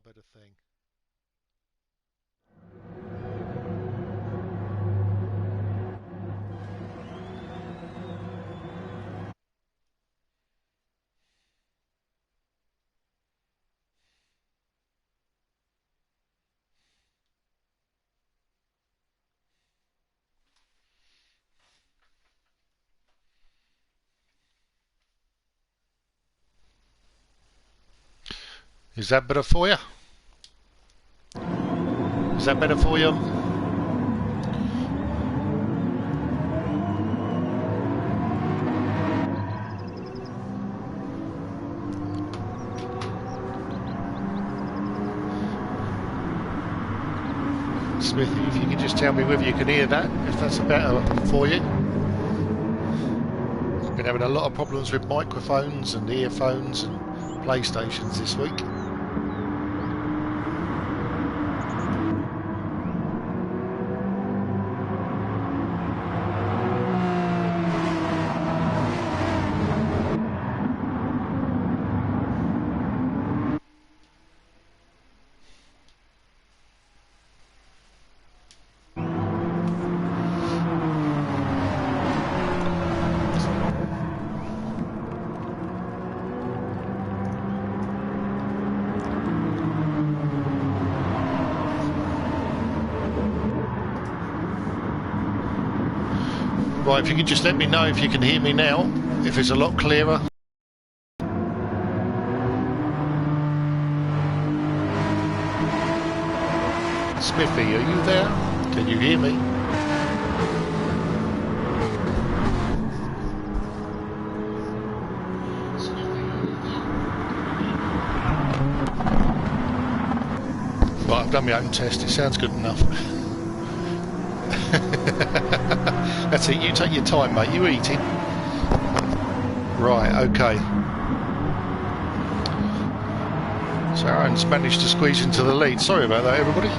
better thing. Is that better for you? Is that better for you? Smithy, if you can just tell me whether you can hear that, if that's better for you. I've been having a lot of problems with microphones and earphones and PlayStations this week. Right, if you could just let me know if you can hear me now, if it's a lot clearer. Smithy, are you there? Can you hear me? Right, I've done my own test, it sounds good enough. That's it, you take your time, mate, you eating. Right, okay. So Aaron's managed to squeeze into the lead. Sorry about that, everybody.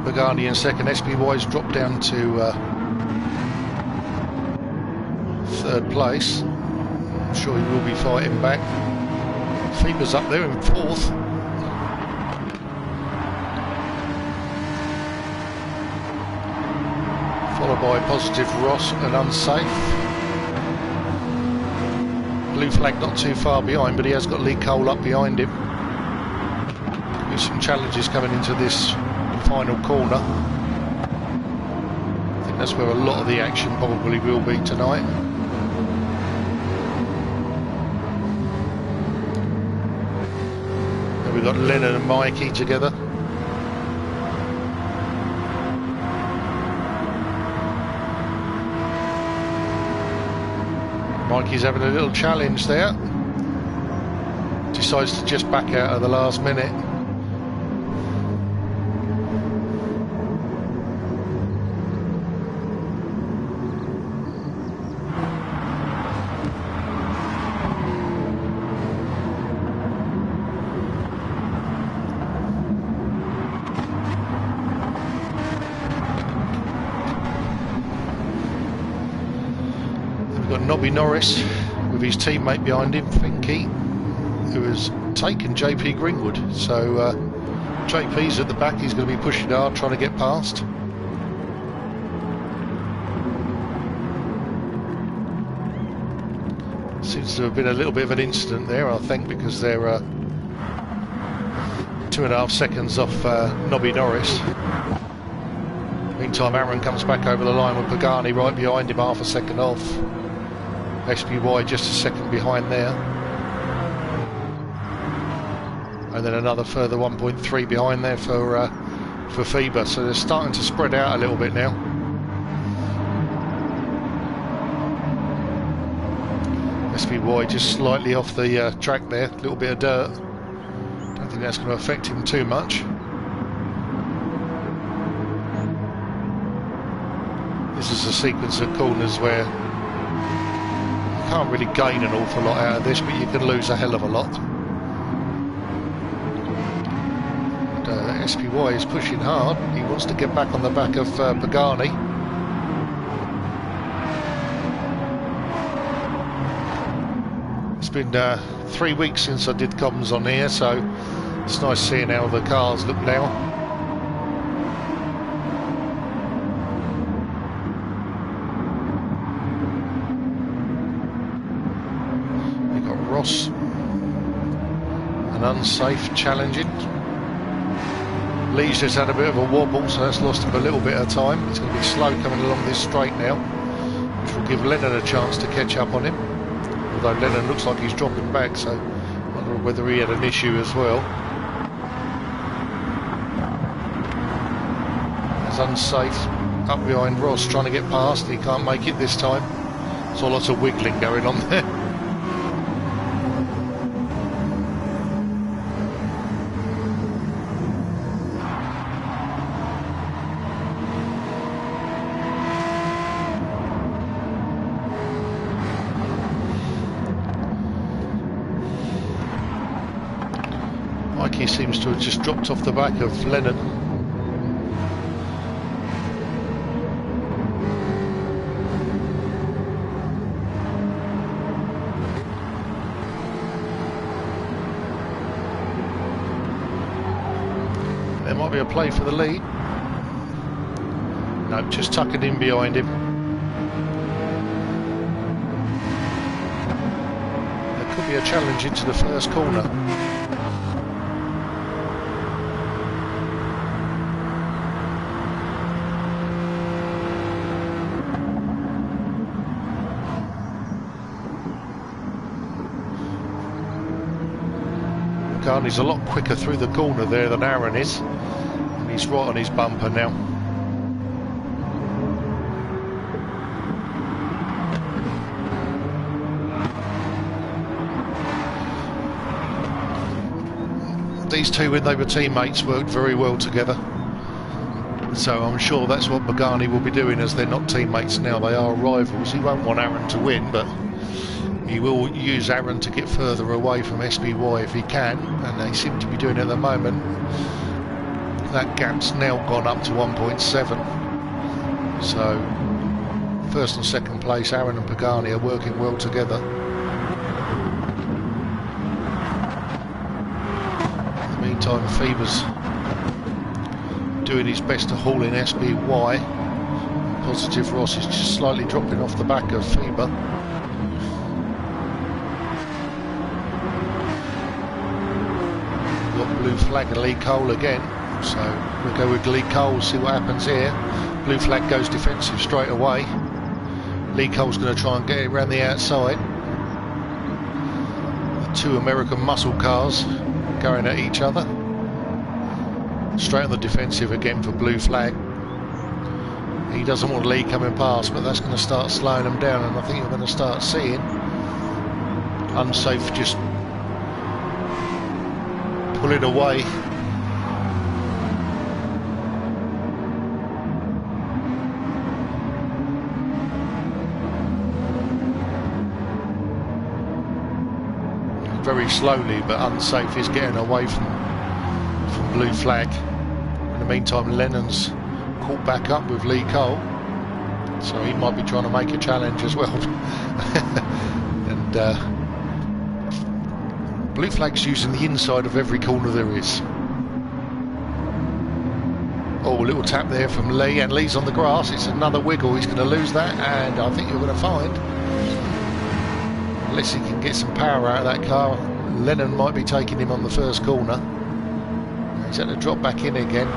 Pagani in second, SPY's dropped down to third place. I'm sure he will be fighting back. Feber's up there in fourth. Followed by Positive Ross and Unsafe. Blue Flag not too far behind, but he has got Lee Cole up behind him. There's some challenges coming into this final corner. I think that's where a lot of the action probably will be tonight. Then we've got Lennon and Mikey together. Mikey's having a little challenge there. Decides to just back out at the last minute. Nobby Norris with his teammate behind him, Finky, who has taken JP Greenwood. So JP's at the back, he's going to be pushing hard, trying to get past. Seems to have been a little bit of an incident there, I think, because they're 2.5 seconds off Nobby Norris. Meantime, Aaron comes back over the line with Pagani right behind him, half a second off. SPY just a second behind there. And then another further 1.3 behind there for Feber. So they're starting to spread out a little bit now. SPY just slightly off the track there, a little bit of dirt. Don't think that's going to affect him too much. This is a sequence of corners where you can't really gain an awful lot out of this, but you can lose a hell of a lot. And, SPY is pushing hard. He wants to get back on the back of Pagani. It's been 3 weeks since I did comms on here, so it's nice seeing how the cars look now. Ross and Unsafe challenging. Lee's just had a bit of a wobble, so that's lost him a little bit of time. It's going to be slow coming along this straight now, which will give Lennon a chance to catch up on him. Although Lennon looks like he's dropping back, so I wonder whether he had an issue as well. As Unsafe up behind Ross trying to get past, he can't make it this time. Saw lots of wiggling going on there. Mikey seems to have just dropped off the back of Lennon. There might be a play for the lead. No, just tucking in behind him. There could be a challenge into the first corner. Pagani's a lot quicker through the corner there than Aaron is, and he's right on his bumper now. These two, when they were teammates, worked very well together. So I'm sure that's what Pagani will be doing, as they're not teammates now, they are rivals. He won't want Aaron to win, but he will use Aaron to get further away from SBY if he can, and they seem to be doing it at the moment. That gap's now gone up to 1.7. So first and second place, Aaron and Pagani are working well together. Meantime, Feber's doing his best to haul in SBY. Positive Ross is just slightly dropping off the back of Feber. Got blue flag and Lee Cole again, so we'll go with Lee Cole, see what happens here. Blue flag goes defensive straight away. Lee Cole's going to try and get it around the outside. The two American muscle cars going at each other. Straight on the defensive again for blue flag. He doesn't want Lee coming past, but that's going to start slowing them down, and I think you're going to start seeing Unsafe just pull it away. Very slowly, but Unsafe is getting away from blue flag. In the meantime, Lennon's caught back up with Lee Cole, so he might be trying to make a challenge as well. And blue flag's using the inside of every corner there is. Oh, a little tap there from Lee, and Lee's on the grass. It's another wiggle. He's going to lose that, and I think you're going to find, unless he can get some power out of that car, Lennon might be taking him on the first corner. He's had to drop back in again.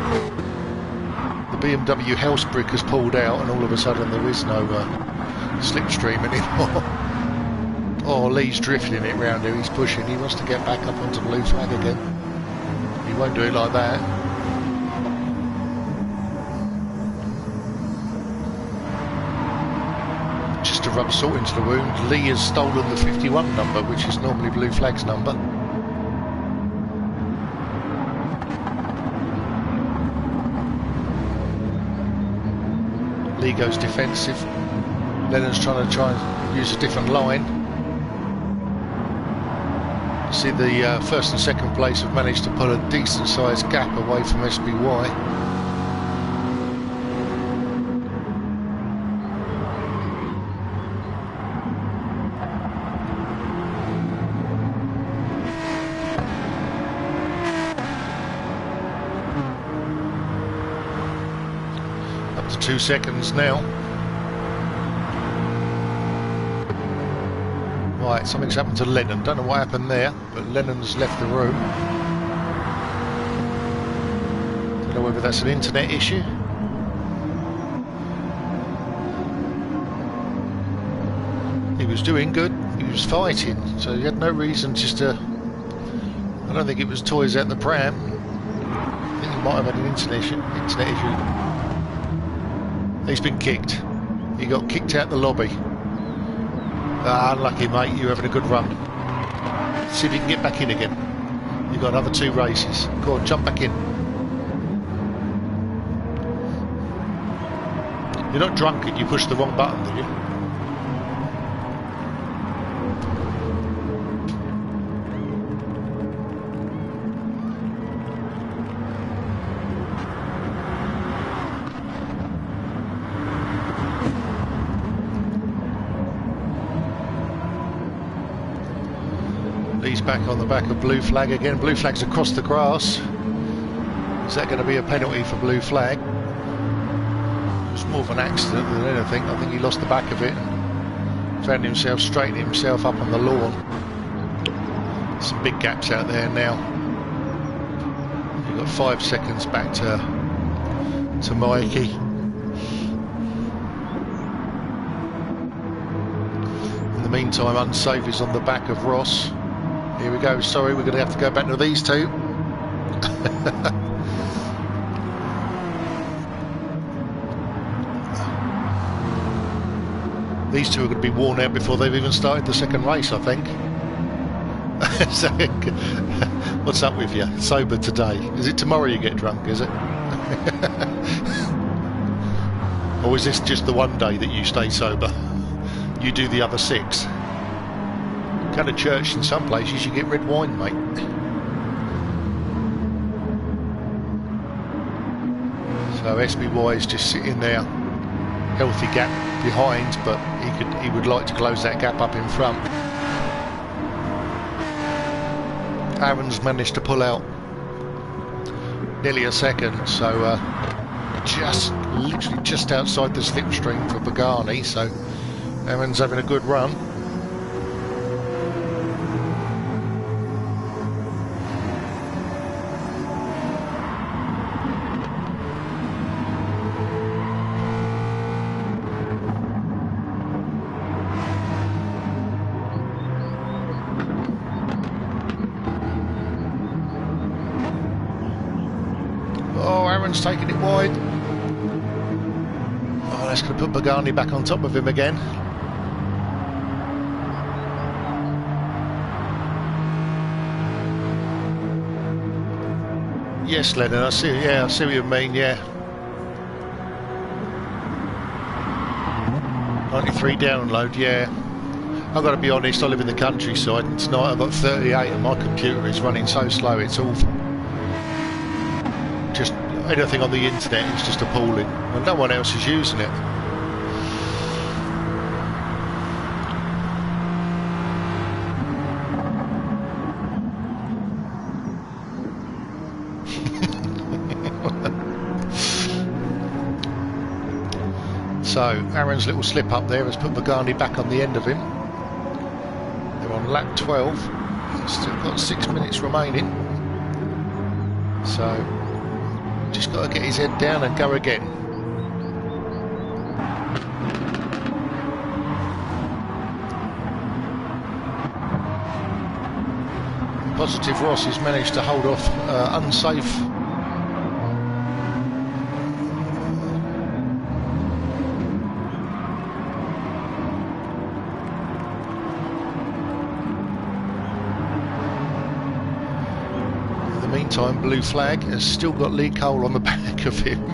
The BMW house brick has pulled out, and all of a sudden there is no slipstream anymore. Oh, Lee's drifting it round here. He's pushing. He wants to get back up onto blue flag again. He won't do it like that. Just to rub salt into the wound, Lee has stolen the 51 number, which is normally blue flag's number. Lee goes defensive. Lennon's trying to use a different line. You see the first and second place have managed to pull a decent sized gap away from SBY. Up to 2 seconds now. Right, something's happened to Lennon. Don't know what happened there, but Lennon's left the room. Don't know whether that's an internet issue. He was doing good. He was fighting, so he had no reason just to... I don't think it was toys at the pram. I think he might have had an internet issue. He's been kicked. He got kicked out the lobby. Ah, unlucky, mate. You're having a good run. See if you can get back in again. You've got another 2 races. Go on, jump back in. You're not drunk and you pushed the wrong button, did you? He's back on the back of blue flag again. Blue flag's across the grass. Is that going to be a penalty for blue flag? It was more of an accident than anything. I think he lost the back of it and found himself straightening himself up on the lawn. Some big gaps out there now. You've got 5 seconds back to Mikey. In the meantime, Unsafe is on the back of Ross. Here we go. Sorry, we're going to have to go back to these two. These two are going to be worn out before they've even started the second race, I think. So, what's up with you? Sober today? Is it tomorrow you get drunk, is it? Or is this just the one day that you stay sober? You do the other 6. Go to church in some places, you get red wine, mate. So SBY is just sitting there, healthy gap behind, but he would like to close that gap up in front. Aaron's managed to pull out nearly a second, so literally just outside the slipstream for Pagani, so Aaron's having a good run. Taking it wide. Oh, that's going to put Pagani back on top of him again. Yes, Lennon, I see. Yeah, I see what you mean. Yeah, 93 download. Yeah, I've got to be honest. I live in the countryside, and tonight I've got 38, and my computer is running so slow. It's awful. Just anything on the internet is just appalling, and no one else is using it. So Aaron's little slip up there has put Pagani back on the end of him. They're on lap 12. Still got 6 minutes remaining. So just got to get his head down and go again. Positive Ross has managed to hold off unsafe. Meantime, Blue Flag has still got Lee Cole on the back of him.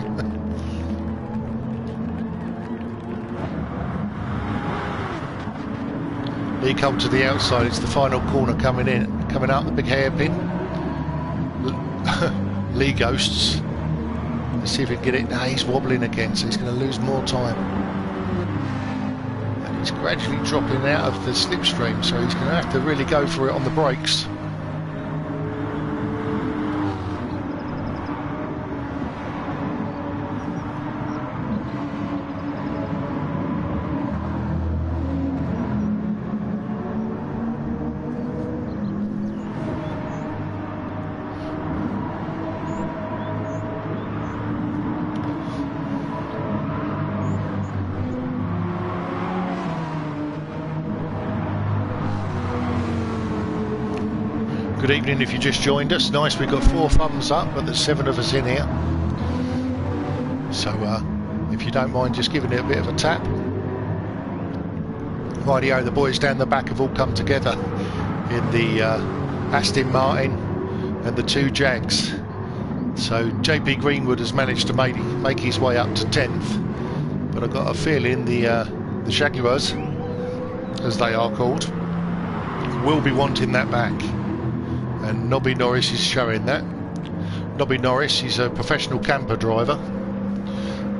Lee Cole to the outside. It's the final corner coming out the big hairpin. Lee Ghosts. Let's see if he can get it. No, he's wobbling again, so he's going to lose more time. And he's gradually dropping out of the slipstream, so he's going to have to really go for it on the brakes. Good evening if you just joined us. Nice, we've got 4 thumbs up, but there's 7 of us in here. So if you don't mind just giving it a bit of a tap. Rightio, the boys down the back have all come together in the Aston Martin and the 2 Jags. So JP Greenwood has managed to make his way up to 10th, but I've got a feeling the Jaguars, as they are called, will be wanting that back. And Nobby Norris is showing that. Nobby Norris, he's a professional camper driver.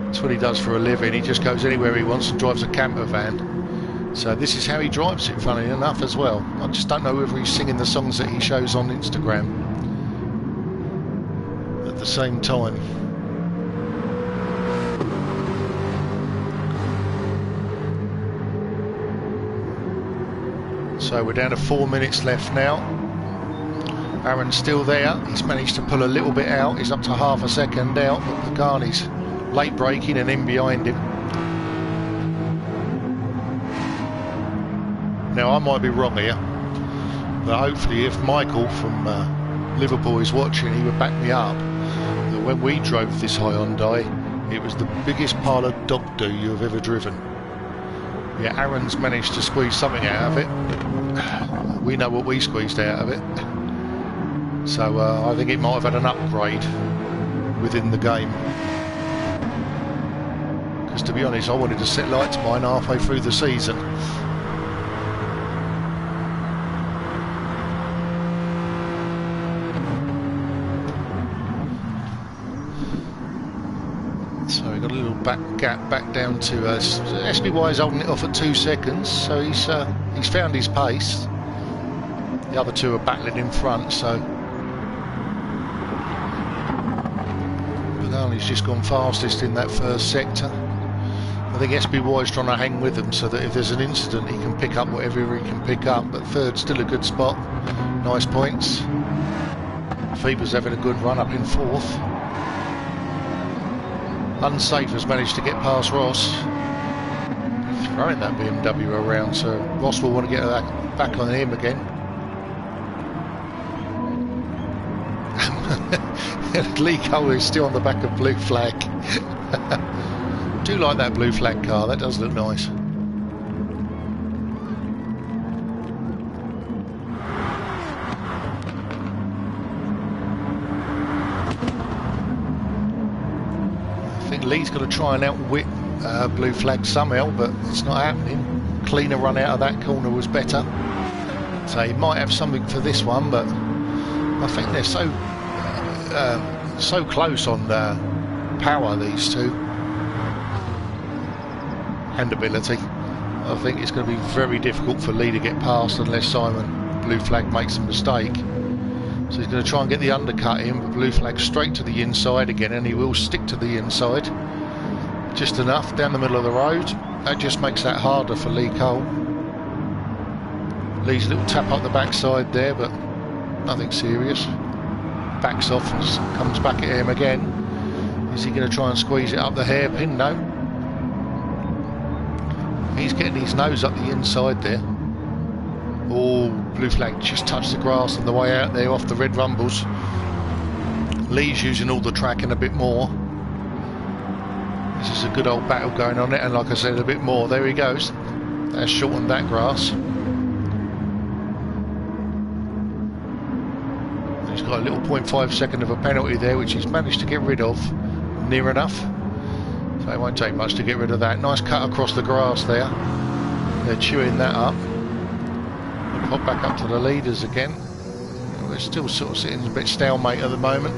That's what he does for a living. He just goes anywhere he wants and drives a camper van. So this is how he drives it, funny enough, as well. I just don't know whether he's singing the songs that he shows on Instagram at the same time. So we're down to 4 minutes left now. Aaron's still there. He's managed to pull a little bit out. He's up to half a second out, but Pagani's late braking and in behind him. Now I might be wrong here, But hopefully if Michael from Liverpool is watching, he would back me up that when we drove this Hyundai, it was the biggest pile of dog do you have ever driven. Yeah, Aaron's managed to squeeze something out of it. We know what we squeezed out of it. So I think it might have had an upgrade within the game. Because to be honest, I wanted to set light to mine halfway through the season. So we've got a little back gap back down to SBY is holding it off at 2 seconds, so he's found his pace. The other two are battling in front, so Bernali's just gone fastest in that first sector. I think SBY is trying to hang with them so that if there's an incident he can pick up whatever he can pick up, but third's still a good spot. Nice points. Feber's having a good run up in fourth. Unsafe has managed to get past Ross. Throwing that BMW around, so Ross will want to get back on him again. Lee Cole is still on the back of blue flag. Do like that blue flag car, that does look nice. Lee's got to try and outwit blue flag somehow, but it's not happening. Cleaner run out of that corner was better, so he might have something for this one, but I think they're so close on power, these two, and ability. I think it's going to be very difficult for Lee to get past unless Simon blue flag makes a mistake. So he's going to try and get the undercut in, but blue flag straight to the inside again, and he will stick to the inside. Just enough down the middle of the road. That just makes that harder for Lee Cole. Lee's little tap up the backside there, but nothing serious. Backs off and comes back at him again. Is he going to try and squeeze it up the hairpin? No. He's getting his nose up the inside there. Oh, blue flag just touched the grass on the way out there off the red rumbles. Lee's using all the track and a bit more. This is a good old battle going on it, and like I said, a bit more. There he goes. That's shortened that grass. He's got a little 0.5 second of a penalty there, which he's managed to get rid of near enough. So it won't take much to get rid of that. Nice cut across the grass there. They're chewing that up. Pop back up to the leaders again. We're still sort of sitting a bit stalemate at the moment.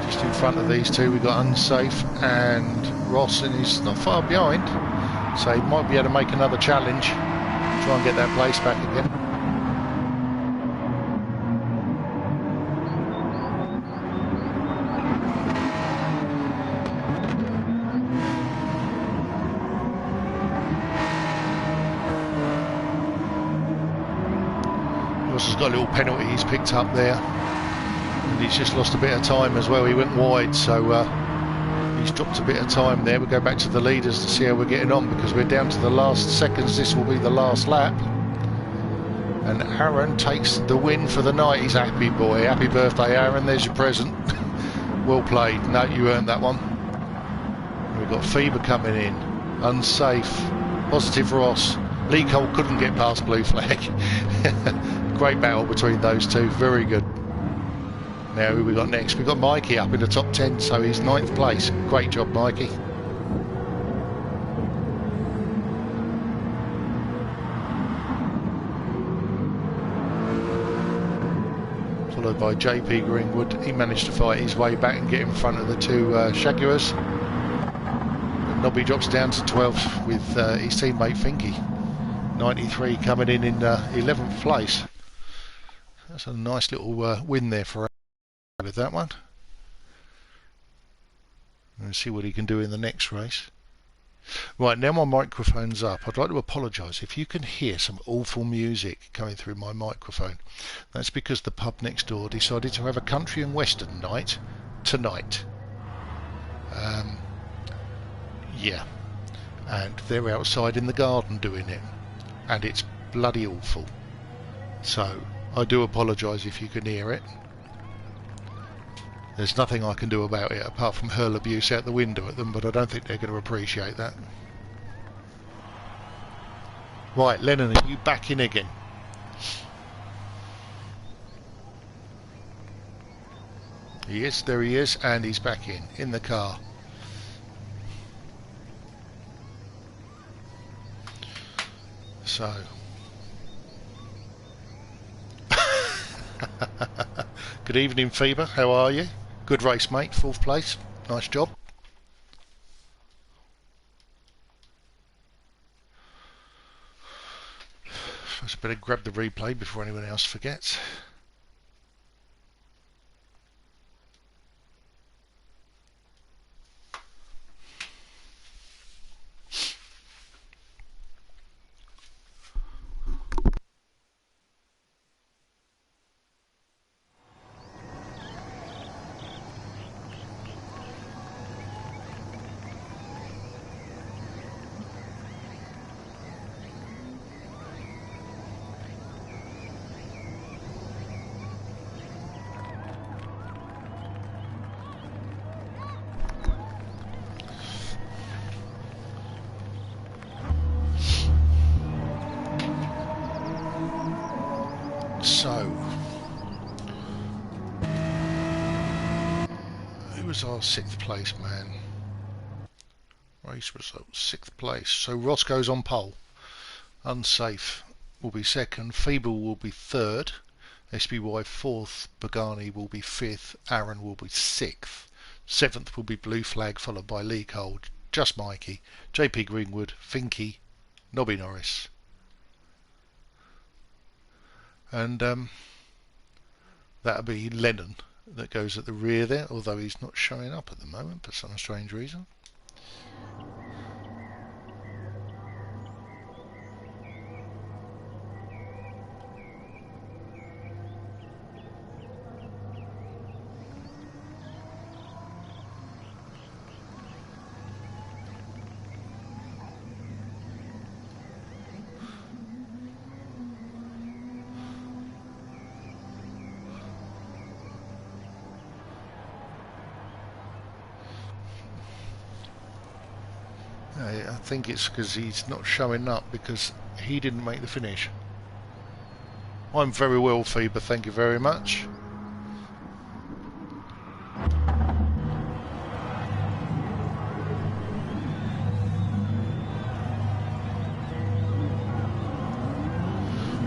Just in front of these two we've got Unsafe and Ross, and he's not far behind, so he might be able to make another challenge, try and get that place back again. Has got a little penalty he's picked up there, and he's just lost a bit of time as well. He went wide, so he's dropped a bit of time there. We'll go back to the leaders to see how we're getting on, because we're down to the last seconds. This will be the last lap, and Aaron takes the win for the night. He's a happy boy. Happy birthday, Aaron. There's your present. Well played. No, you earned that one. We've got Feber coming in. Unsafe. Positive Ross. Lee Cole couldn't get past blue flag. Great battle between those two, very good. Now who we got next? We've got Mikey up in the top 10, so he's 9th place. Great job, Mikey. Followed by JP Greenwood. He managed to fight his way back and get in front of the two Shaguars. Nobby drops down to 12th with his teammate Finky. 93 coming in 11th place. That's a nice little win there for him with that one. Let's see what he can do in the next race. Right, now my microphone's up. I'd like to apologise if you can hear some awful music coming through my microphone. That's because the pub next door decided to have a country and western night tonight. Yeah, and they're outside in the garden doing it, and it's bloody awful. So I do apologise if you can hear it. There's nothing I can do about it apart from hurl abuse out the window at them, but I don't think they're going to appreciate that. Right, Lennon, are you back in again? He is, there he is, and he's back in the car. So good evening, Fever, how are you? Good race, mate, 4th place, nice job. I better grab the replay before anyone else forgets. So, who was our 6th place man? Race results, 6th place. So Ross goes on pole. Unsafe will be 2nd. Feeble will be 3rd. SBY 4th. Pagani will be 5th. Aaron will be 6th. 7th will be Blue Flag, followed by Lee Cole, Just Mikey, JP Greenwood, Finky, Nobby Norris. And that'll be Lennon that goes at the rear there, although he's not showing up at the moment for some strange reason. I think it's because he's not showing up because he didn't make the finish. I'm very well, Feber, thank you very much.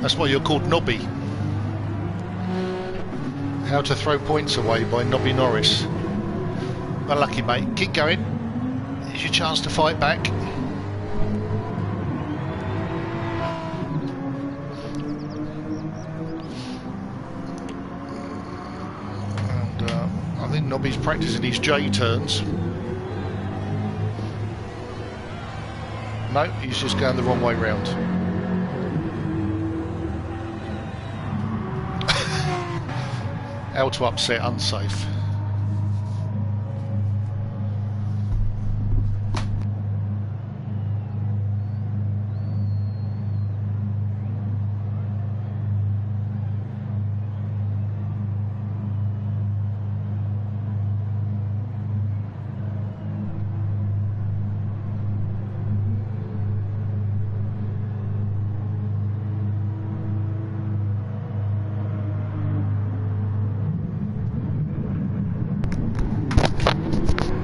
That's why you're called Nobby. How to Throw Points Away by Nobby Norris. Well, lucky mate, keep going. Here's your chance to fight back. And I think Nobby's practicing his J turns. No, he's just going the wrong way round. How to upset unsafe.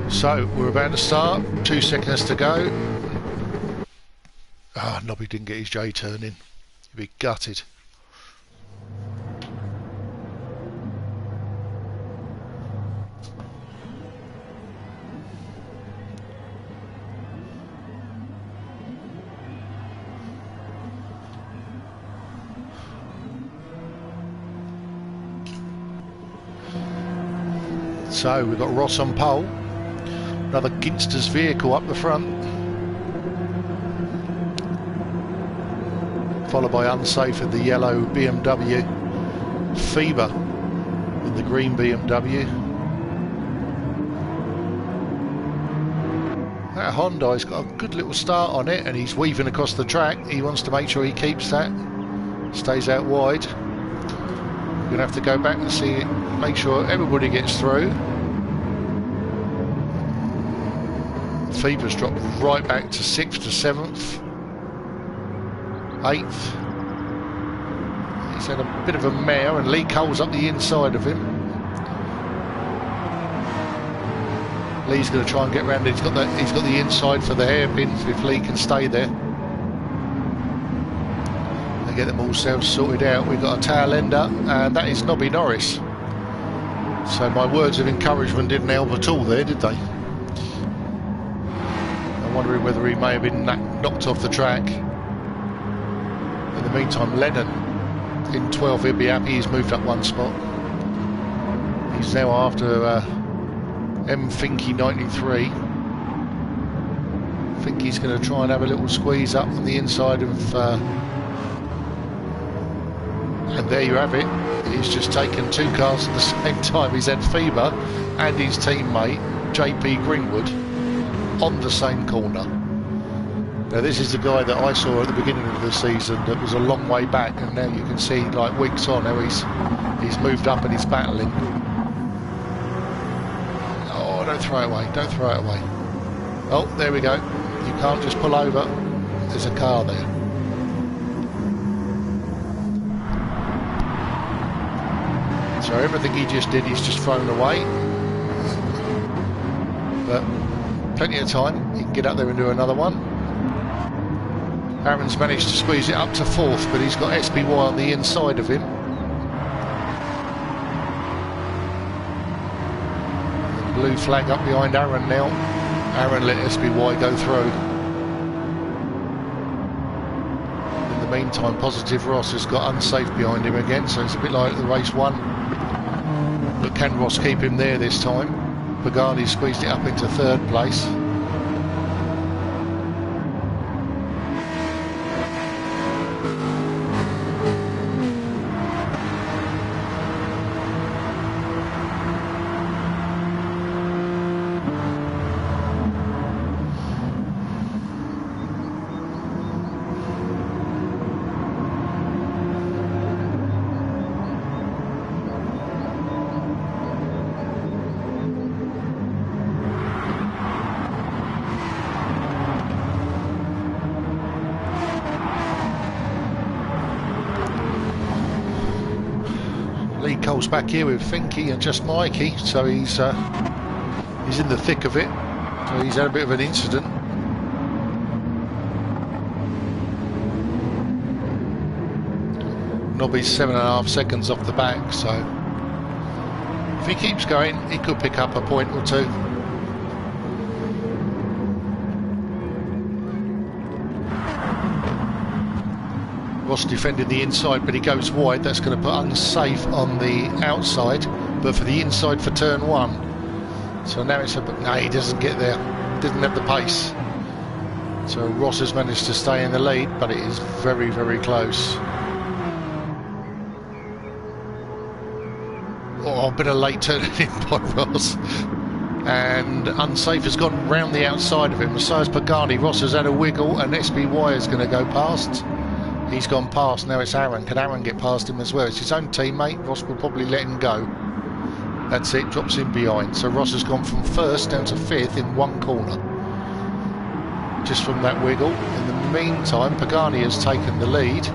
So we're about to start, 2 seconds to go. Ah, oh, Nobby didn't get his J turn in. He'd be gutted. So we've got Ross on pole. Another Ginster's vehicle up the front, followed by Unsafe in the yellow BMW, Feber in the green BMW, That Honda's got a good little start on it, and he's weaving across the track. He wants to make sure he keeps that, stays out wide. We're going to have to go back and see it, make sure everybody gets through. Fever's dropped right back to 6th to 7th, 8th. He's had a bit of a mare, and Lee Cole's up the inside of him. Lee's going to try and get round it. He's got the inside for the hairpins if Lee can stay there. They get them all self sorted out. We've got a tail ender, and that is Nobby Norris. So my words of encouragement didn't help at all there, did they? I'm wondering whether he may have been knocked off the track. In the meantime, Lennon in 12th, he'll be happy. He's moved up one spot. He's now after M. Finky 93. Finky's going to try and have a little squeeze up on the inside of and there you have it. He's just taken two cars at the same time. He's had Fever and his teammate JP Greenwood on the same corner. Now this is the guy that I saw at the beginning of the season that was a long way back, and now you can see like weeks on how he's moved up and he's battling. Don't throw it away, don't throw it away. Oh, there we go. You can't just pull over. There's a car there. So everything he just did, he's just thrown away. But plenty of time. He can get up there and do another one. Aaron's managed to squeeze it up to 4th, but he's got SBY on the inside of him. Blue flag up behind Aaron now. Aaron let SBY go through. In the meantime, Positive Ross has got Unsafe behind him again, so it's a bit like the race 1. But can Ross keep him there this time? Pagani squeezed it up into 3rd place. Lee Cole's back here with Finky and just Mikey, so he's in the thick of it. So he's had a bit of an incident. Nobby's 7.5 seconds off the back, so if he keeps going, he could pick up a point or two. Ross defending the inside, but he goes wide. That's going to put Unsafe on the outside, but for the inside for turn 1. So now it's no, he doesn't get there. Didn't have the pace. So Ross has managed to stay in the lead, but it is very, very close. Oh, a bit of late turning in by Ross. And Unsafe has gone round the outside of him. So has Pagani. Ross has had a wiggle, and SBY is going to go past. He's gone past. Now it's Aaron. Can Aaron get past him as well? It's his own teammate. Ross will probably let him go. That's it. Drops him behind. So Ross has gone from 1st down to 5th in one corner. Just from that wiggle. In the meantime, Pagani has taken the lead.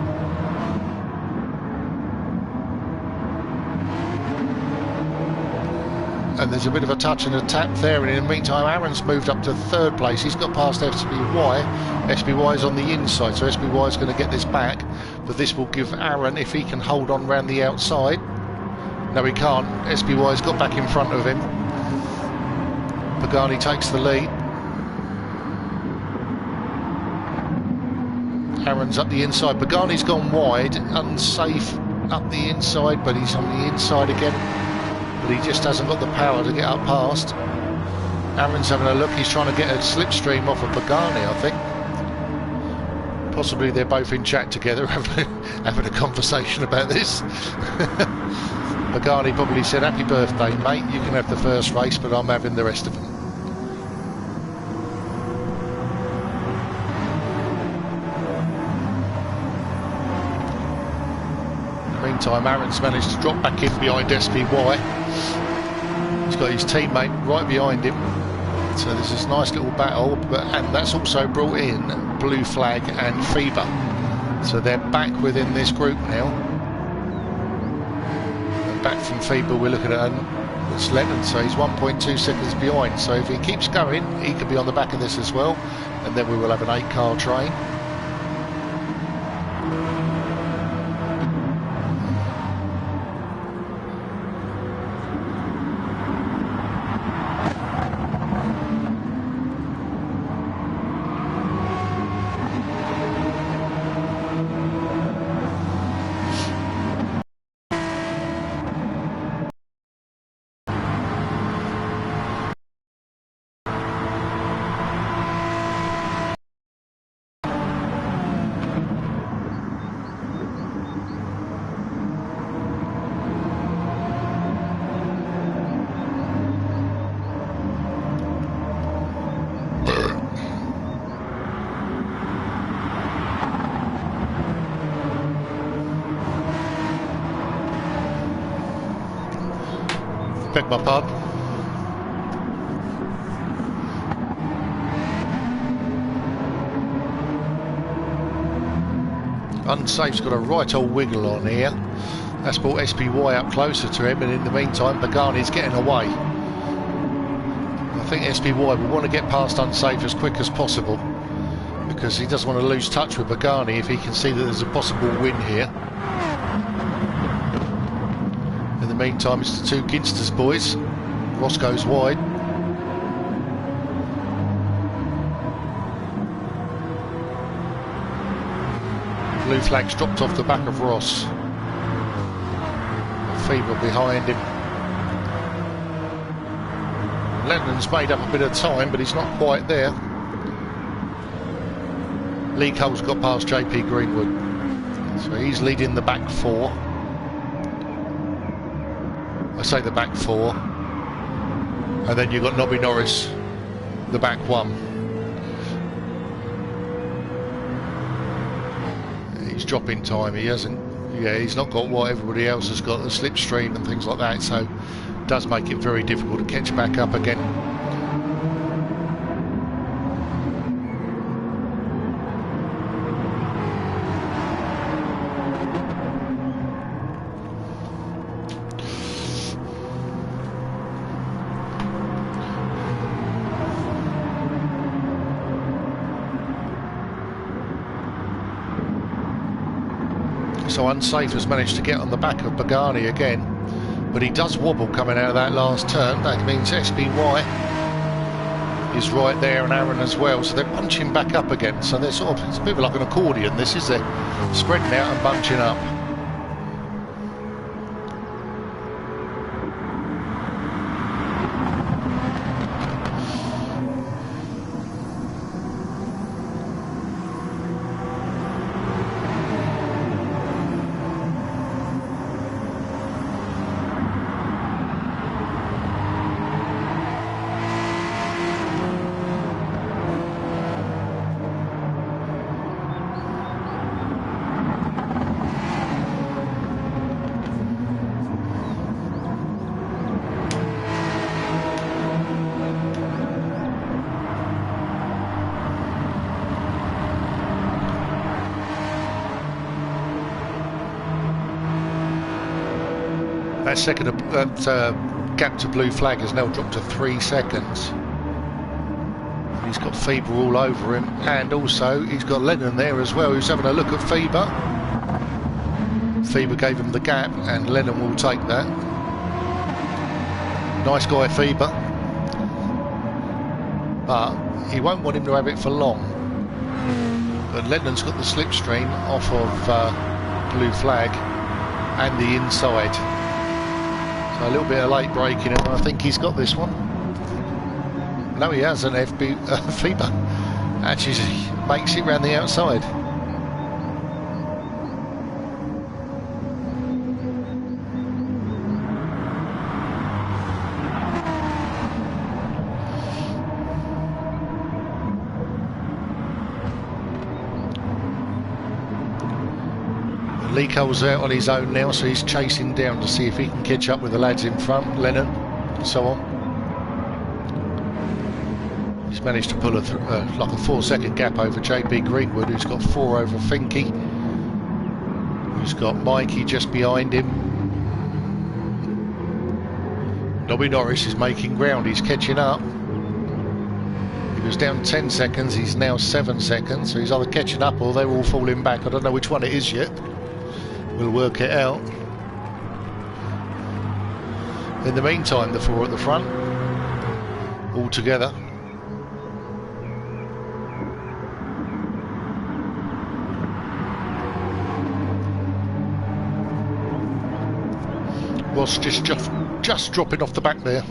And there's a bit of a touch and a tap there, and in the meantime Aaron's moved up to 3rd place. He's got past SBY. SBY is on the inside, so SBY is going to get this back, but this will give Aaron, if he can hold on round the outside. No, he can't. SBY's got back in front of him. Pagani takes the lead. Aaron's up the inside. Pagani's gone wide. Unsafe up the inside, but he's on the inside again. But he just hasn't got the power to get up past. Aaron's having a look. He's trying to get a slipstream off of Pagani, I think. Possibly they're both in chat together having a conversation about this. Pagani probably said, "Happy birthday, mate. You can have the first race, but I'm having the rest of them." meantime, Aaron's managed to drop back in behind SPY. He's got his teammate right behind him. So there's this nice little battle, and that's also brought in Blue Flag and FIBA. So they're back within this group now. And back from FIBA, we're looking at it's Lennon, so he's 1.2 seconds behind. So if he keeps going, he could be on the back of this as well, and then we will have an 8-car train. Beg my pardon. Unsafe's got a right old wiggle on here. That's brought SPY up closer to him, and in the meantime Pagani's getting away. I think SPY will want to get past Unsafe as quick as possible, because he doesn't want to lose touch with Pagani if he can see that there's a possible win here. In the meantime, it's the two Ginsters boys. Ross goes wide. Blue Flag's dropped off the back of Ross. FIBA behind him. Lennon's made up a bit of time, but he's not quite there. Lee Cole's got past JP Greenwood, so he's leading the back four. I say the back four, and then you've got Nobby Norris, the back one. He's dropping time. He hasn't. Yeah, he's not got what everybody else has got, the slipstream and things like that. So it does make it very difficult to catch back up again. So Unsafe has managed to get on the back of Pagani again, but he does wobble coming out of that last turn. That means SPY is right there, and Aaron as well, so they're bunching back up again. So they're sort of, it's a bit like an accordion, this is it, spreading out and bunching up. That gap to Blue Flag has now dropped to 3 seconds. He's got FIBA all over him, and also he's got Lennon there as well, who's having a look at FIBA. FIBA gave him the gap, and Lennon will take that. Nice guy, FIBA, but he won't want him to have it for long. But Lennon's got the slipstream off of Blue Flag and the inside. So a little bit of late braking, and I think he's got this one. No, he hasn't. FIBA actually makes it round the outside. Lico's out on his own now, so he's chasing down to see if he can catch up with the lads in front, Lennon and so on. He's managed to pull like a 4-second gap over JB Greenwood, who's got 4 over Finke, who's got Mikey just behind him. Nobby Norris is making ground, he's catching up. He was down 10 seconds, he's now 7 seconds, so he's either catching up or they're all falling back. I don't know which one it is yet. We'll work it out. In the meantime, the 4 at the front, all together. Was just dropping off the back there.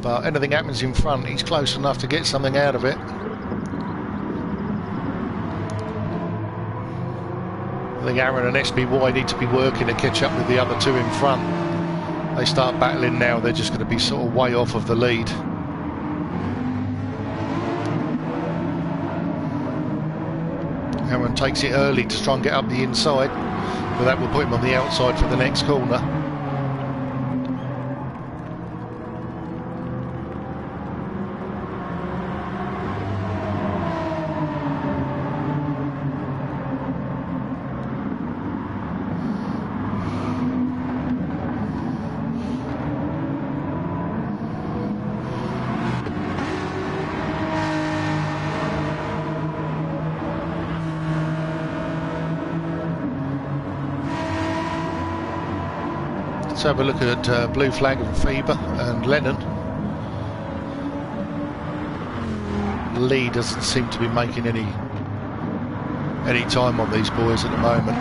But anything happens in front, he's close enough to get something out of it. I think Aaron and SBY need to be working to catch up with the other 2 in front. They start battling now, they're just going to be sort of way off of the lead. Aaron takes it early to try and get up the inside, but that will put him on the outside for the next corner. Let's have a look at Blue Flag and Feber and Lennon. Lee doesn't seem to be making any time on these boys at the moment.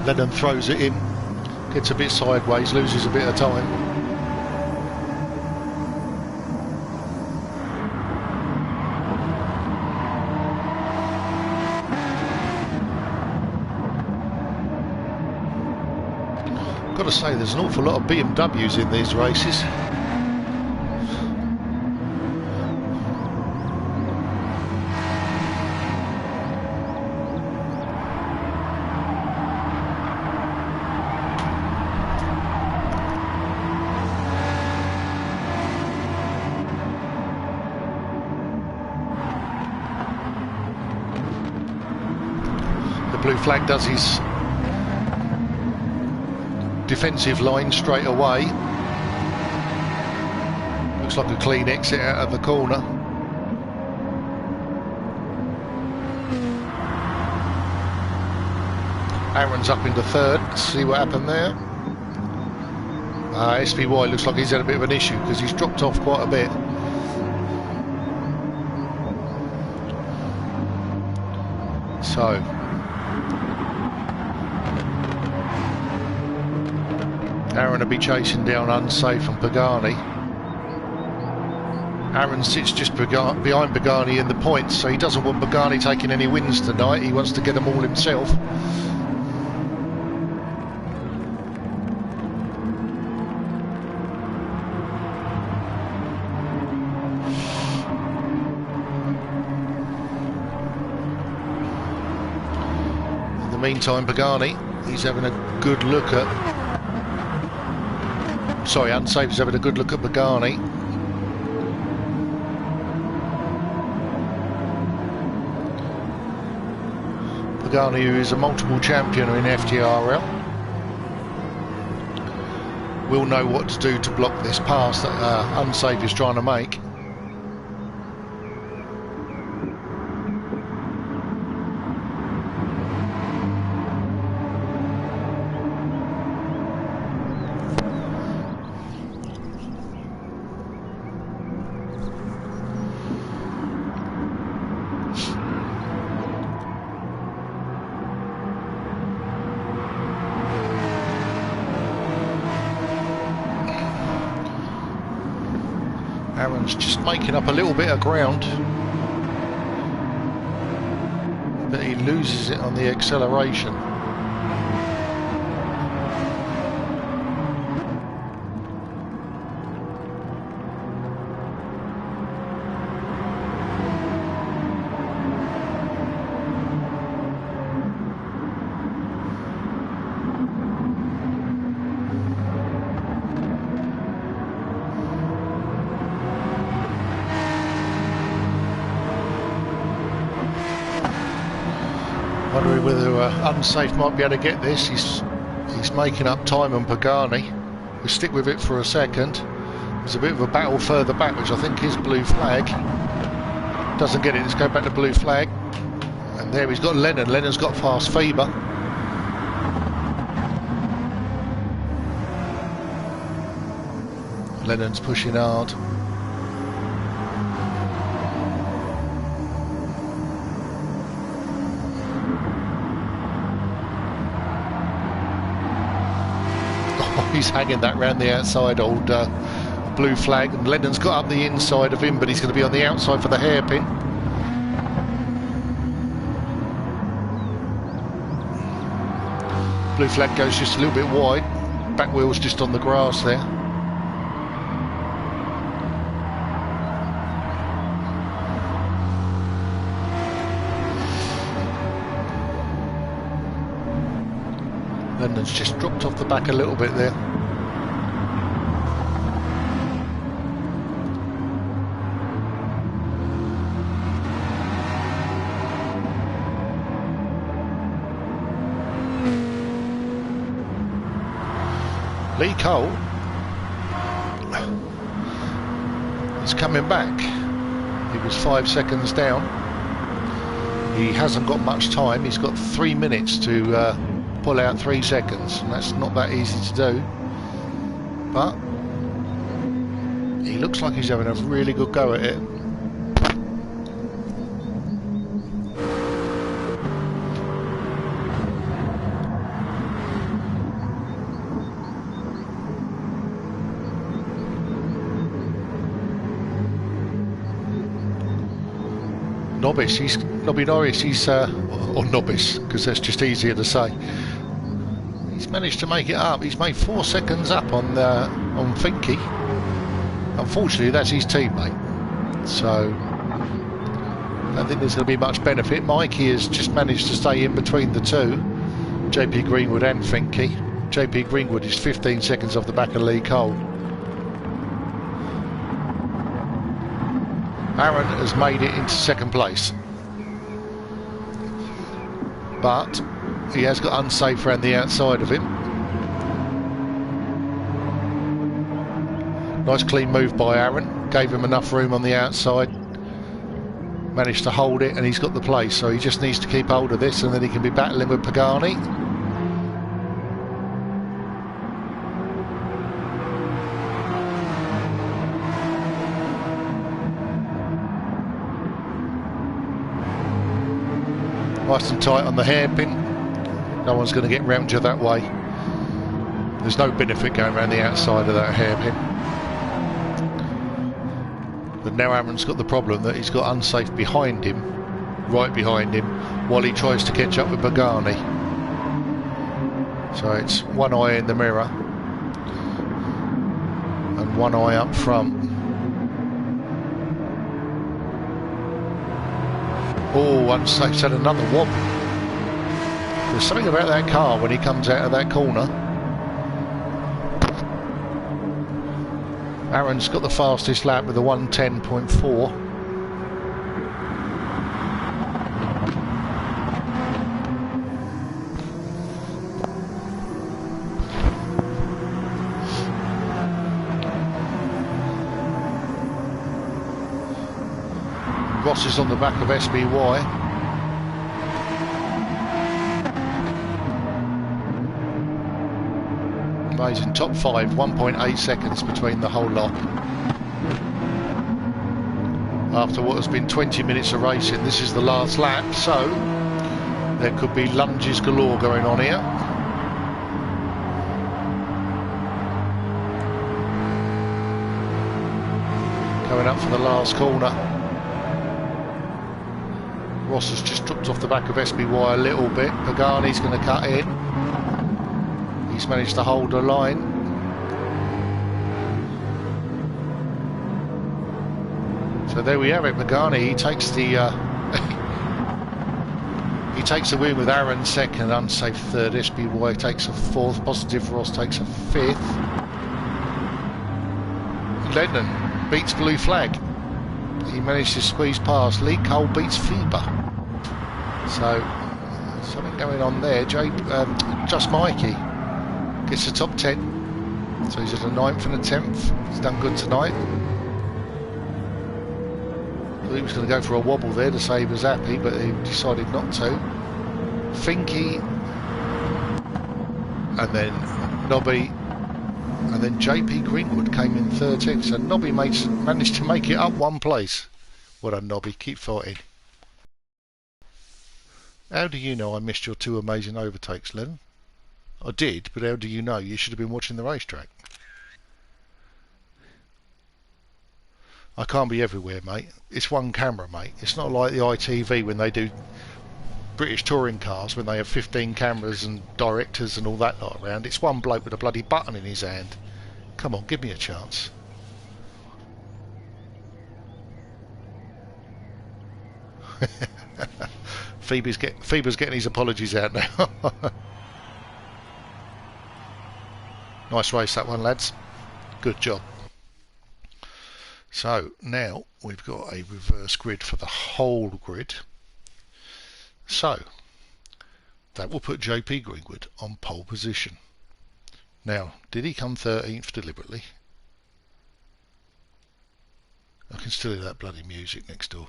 Lennon throws it in, gets a bit sideways, loses a bit of time. Got to say, there's an awful lot of BMWs in these races. The Blue Flag does his defensive line straight away. Looks like a clean exit out of the corner. Aaron's up into 3rd. Let's see what happened there. SVY looks like he's had a bit of an issue because he's dropped off quite a bit. So Aaron will be chasing down Unsafe and Pagani. Aaron sits just behind Pagani in the points, so he doesn't want Pagani taking any wins tonight. He wants to get them all himself. In the meantime, Pagani, he's having a good look at... Sorry, Unsafe is having a good look at Pagani. Pagani, who is a multiple champion in FTRL, will know what to do to block this pass that Unsafe is trying to make. Aaron's just making up a little bit of ground, but he loses it on the acceleration. wondering whether Unsafe might be able to get this. He's making up time on Pagani. We'll stick with it for a second. There's a bit of a battle further back, which I think is blue flag. Doesn't get it. Let's go back to blue flag. And there he's got Lennon. Lennon's got fast Fever. Lennon's pushing hard. Oh, he's hanging that round the outside, old blue flag, and Lennon's got up the inside of him, but he's going to be on the outside for the hairpin. Blue flag goes just a little bit wide. Back wheel's just on the grass there. London's just dropped off the back a little bit there. Lee Cole is coming back. He was 5 seconds down. He hasn't got much time. He's got 3 minutes to pull out 3 seconds, and that's not that easy to do. But he looks like he's having a really good go at it. Nobby Norris, or Nobbis, because that's just easier to say. He's managed to make it up. He's made 4 seconds up on Finke. Unfortunately, that's his teammate. So I don't think there's going to be much benefit. Mikey has just managed to stay in between the two, JP Greenwood and Finke. JP Greenwood is 15 seconds off the back of Lee Cole. Aaron has made it into second place, but he has got Unsafe around the outside of him. Nice clean move by Aaron, gave him enough room on the outside, managed to hold it, and he's got the place, so he just needs to keep hold of this and then he can be battling with Pagani. Nice and tight on the hairpin. No one's going to get round you that way. There's no benefit going around the outside of that hairpin. But now Aaron's got the problem that he's got Unsafe behind him, right behind him, while he tries to catch up with Pagani. So it's one eye in the mirror and one eye up front. Oh, Unsafe's had another wobble. There's something about that car when he comes out of that corner. Aaron's got the fastest lap with a 1:10.4. Ross is on the back of SBY. Amazing, top 5, 1.8 seconds between the whole lot. After what has been 20 minutes of racing, this is the last lap, so there could be lunges galore going on here. Going up for the last corner. Ross has just dropped off the back of SBY a little bit. Pagani's going to cut in. He's managed to hold a line. So there we have it. Pagani, he takes the he takes the win with Aaron second, Unsafe third. SBY takes a fourth. Positive Ross takes a fifth. Lennon beats Blue Flag. He managed to squeeze past. Lee Cole beats Feber. So Something going on there. Just Mikey gets the top 10. So he's at the 9th and the 10th. He's done good tonight. Thought he was going to go for a wobble there to say he was happy, but he decided not to. Finky, and then Nobby, and then JP Greenwood came in 13th. So Nobby managed to make it up one place. What a Nobby, keep fighting. How do you know I missed your 2 amazing overtakes, Len? I did, but how do you know? You should have been watching the racetrack. I can't be everywhere, mate. It's one camera, mate. It's not like the ITV when they do British touring cars, when they have 15 cameras and directors and all that lot around. It's one bloke with a bloody button in his hand. Come on, give me a chance. Phoebe's getting his apologies out now. Nice race that one, lads. Good job. So now we've got a reverse grid for the whole grid. So that will put JP Greenwood on pole position. Now, did he come 13th deliberately? I can still hear that bloody music next door.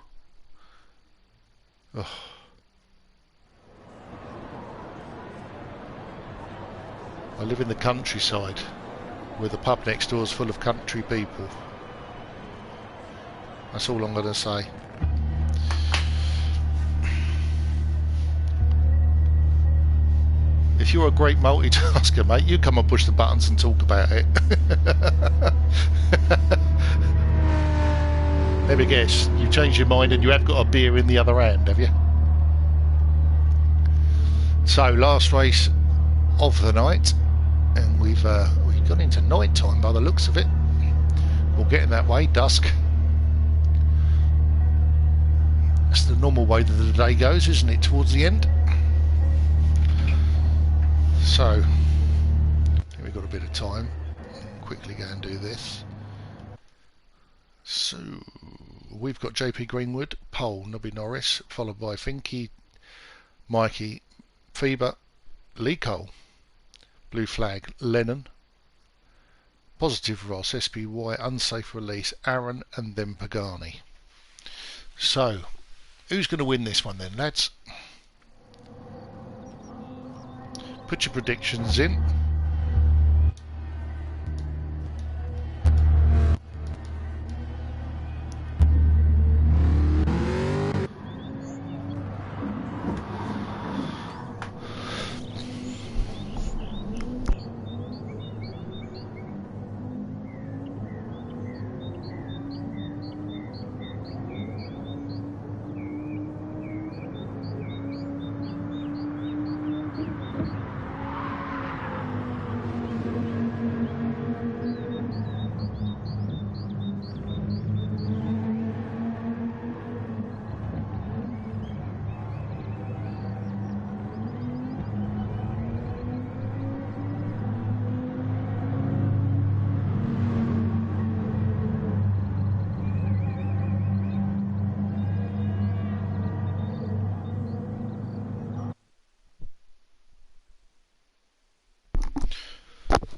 Oh. I live in the countryside where the pub next door is full of country people. That's all I'm going to say. If you're a great multitasker, mate, you come and push the buttons and talk about it. Let me guess, you've changed your mind and you have got a beer in the other hand, have you? So, last race of the night, and we've gone into night time by the looks of it. We're getting that way, dusk. That's the normal way that the day goes, isn't it, towards the end? So, we've got a bit of time. I'll quickly go and do this. So, we've got JP Greenwood, pole, Nobby Norris, followed by Finky, Mikey, Phoebe, Lee Cole, blue flag, Lennon, positive Ross, SPY, unsafe release, Aaron, and then Pagani. So, who's going to win this one then, lads? Put your predictions in.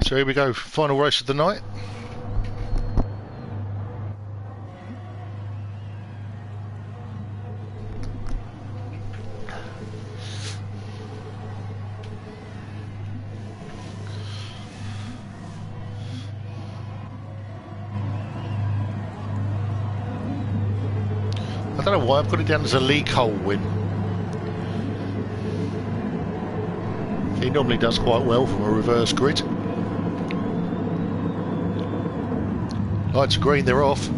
So here we go, final race of the night. I don't know why I've got it down as a Lee Cole win. He normally does quite well from a reverse grid. Lights are green, they're off.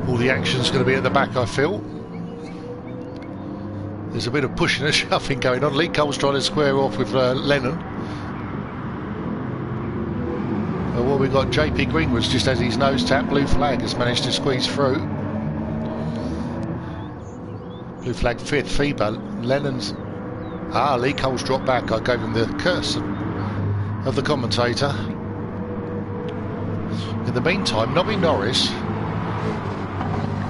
All the action's going to be at the back, I feel. There's a bit of pushing and shoving going on. Lee Cole's trying to square off with Lennon. Well, we've got JP Greenwood's just has his nose tapped. Blue flag has managed to squeeze through. Blue flag 5th, Phoebe. Lennon's... Lee Cole's dropped back. I gave him the curse of the commentator. In the meantime, Nobby Norris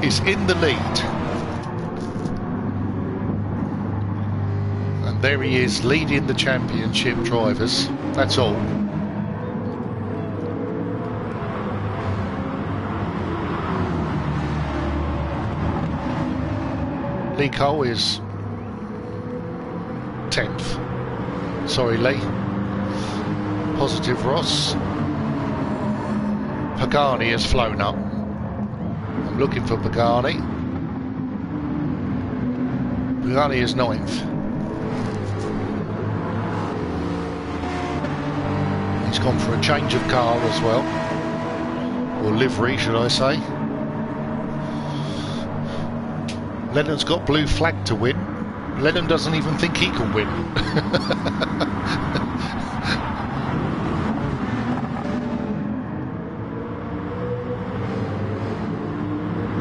is in the lead. There he is, leading the championship drivers. That's all. Lee Cole is 10th. Sorry, Lee. Positive Ross. Pagani has flown up. I'm looking for Pagani. Pagani is 9th. He's gone for a change of car as well. Or livery, should I say. Lennon's got blue flag to win. Lennon doesn't even think he can win.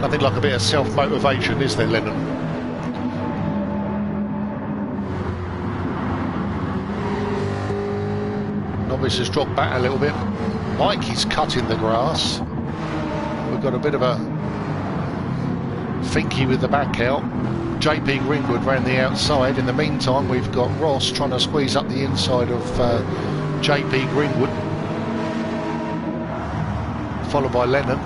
Nothing like a bit of self-motivation, is there, Lennon? Novice has dropped back a little bit. Mikey's cutting the grass. We've got a bit of a Finky with the back out. JP Greenwood ran the outside. In the meantime, we've got Ross trying to squeeze up the inside of JP Greenwood, followed by Lennon.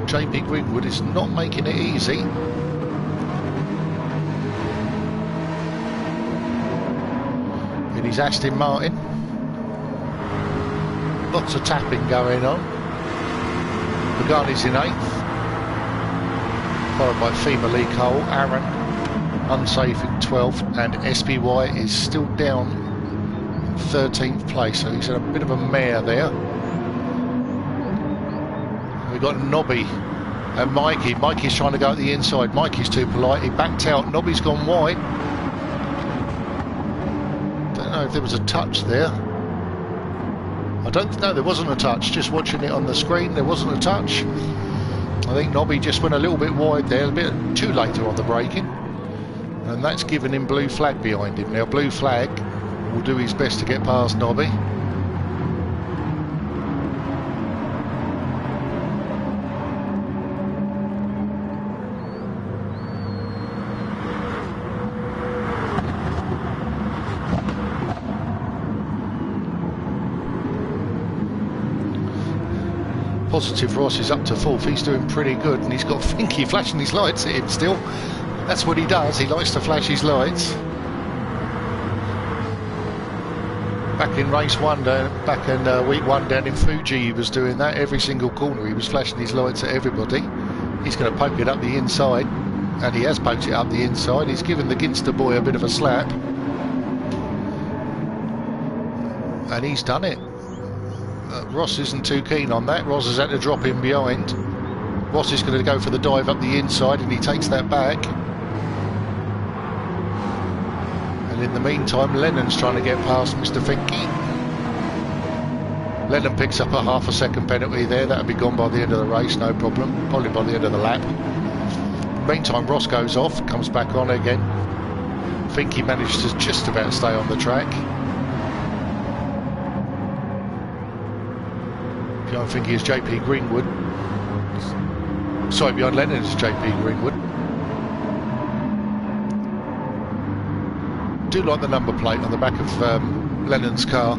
JP Greenwood is not making it easy. In his Aston Martin. Lots of tapping going on. Pagani's in 8th. Followed by FEMA Lee Cole. Aaron, unsafe in 12th. And SPY is still down in 13th place. So he's in a bit of a mare there. We've got Nobby and Mikey. Mikey's trying to go at the inside. Mikey's too polite. He backed out. Nobby's gone wide. Don't know if there was a touch there. I don't know. There wasn't a touch. Just watching it on the screen, there wasn't a touch. I think Nobby just went a little bit wide there, a bit too later on the braking. And that's given him blue flag behind him. Now, blue flag will do his best to get past Nobby. Positive Ross is up to 4th. He's doing pretty good, and he's got Finky flashing his lights at him still. That's what he does. He likes to flash his lights. Back in race 1, back in week 1 down in Fuji, he was doing that. Every single corner he was flashing his lights at everybody. He's going to poke it up the inside, and he has poked it up the inside. He's given the Ginster boy a bit of a slap, and he's done it. Ross isn't too keen on that. Ross has had to drop in behind. Ross is going to go for the dive up the inside, and he takes that back. And in the meantime, Lennon's trying to get past Mr. Finky. Lennon picks up a half a second penalty there. That'll be gone by the end of the race, no problem. Probably by the end of the lap. Meantime, Ross goes off, comes back on again. Finky managed to just about stay on the track. Behind Finky is JP Greenwood. Sorry, behind Lennon is JP Greenwood. Do like the number plate on the back of Lennon's car.